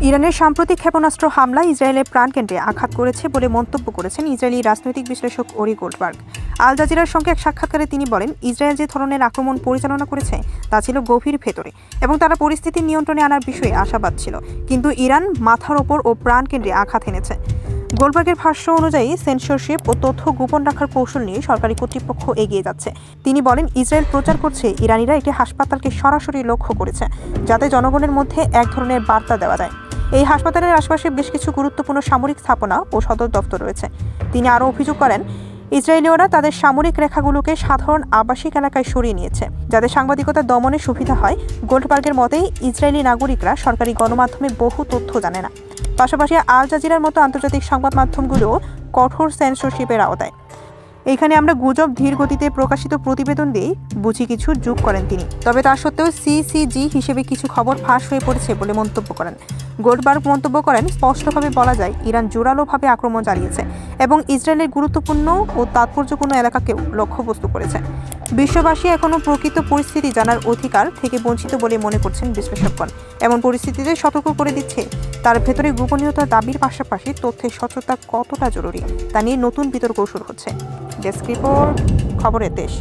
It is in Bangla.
ইরানের সাম্প্রতিক ক্ষেপণাস্ত্র হামলা ইসরায়েলের প্রাণকেন্দ্রে আঘাত করেছে বলে মন্তব্য করেছেন ইসরায়েলি রাজনৈতিক বিশ্লেষক ওরি গোল্ডবার্গ। আল জাজিরার সঙ্গে এক সাক্ষাৎকারে তিনি বলেন, ইসরায়েল যে ধরনের আক্রমণ পরিচালনা করেছে তা ছিল গভীর ভেতরে এবং তারা পরিস্থিতি নিয়ন্ত্রণে আনার বিষয়ে আশাবাদ ছিল, কিন্তু ইরান মাথার ওপর ও প্রাণকেন্দ্রে আঘাত এনেছে। গোল্ডবার্গের ভাষ্য অনুযায়ী সেন্সরশিপ ও তথ্য গোপন রাখার কৌশল নিয়ে সরকারি কর্তৃপক্ষ এগিয়ে যাচ্ছে। তিনি বলেন, ইসরায়েল প্রচার করছে ইরানিরা একটি হাসপাতালকে সরাসরি লক্ষ্য করেছে, যাতে জনগণের মধ্যে এক ধরনের বার্তা দেওয়া যায়। এই হাসপাতালের আশপাশে বেশ কিছু গুরুত্বপূর্ণ সামরিক স্থাপনা ও সদর দফতর রয়েছে। তিনি আরও অভিযোগ করেন, ইসরায়েলীয়রা তাদের সামরিক রেখাগুলোকে সাধারণ আবাসিক এলাকায় সরিয়ে নিয়েছে, যাতে সাংবাদিকতা দমনে সুবিধা হয়। গোল্ডবার্গের মতে, ইসরায়েলি নাগরিকরা সরকারি গণমাধ্যমে বহু তথ্য জানে না। পাশাপাশি আল জাজিরার মতো আন্তর্জাতিক সংবাদ মাধ্যমগুলোও কঠোর সেন্সরশিপের আওতায়। এখানে আমরা গুজব ধীর গতিতে প্রকাশিত প্রতিবেদন দিয়েই বুঝি কিছু যোগ করেন তিনি। তবে তা সত্ত্বেও সিসিজি হিসেবে কিছু খবর ফাঁস হয়ে পড়েছে বলে মন্তব্য করেন। গোল্ডবার্গ মন্তব্য করেন, স্পষ্টভাবে বলা যায় ইরান জোরালোভাবে আক্রমণ চালিয়েছে এবং ইসরায়েলের গুরুত্বপূর্ণ ও তাৎপর্যপূর্ণ এলাকাকেও লক্ষ্যবস্তু করেছে। বিশ্ববাসী এখনও প্রকৃত পরিস্থিতি জানার অধিকার থেকে বঞ্চিত বলে মনে করছেন বিশ্লেষকগণ। এমন পরিস্থিতিতে সতর্ক করে দিচ্ছে তার ভেতরে গোপনীয়তার দাবির পাশাপাশি তথ্যের স্বচ্ছতা কতটা জরুরি তা নিয়ে নতুন বিতর্ক শুরু হচ্ছে। ডেস্ক রিপোর্ট, খবরের দেশ।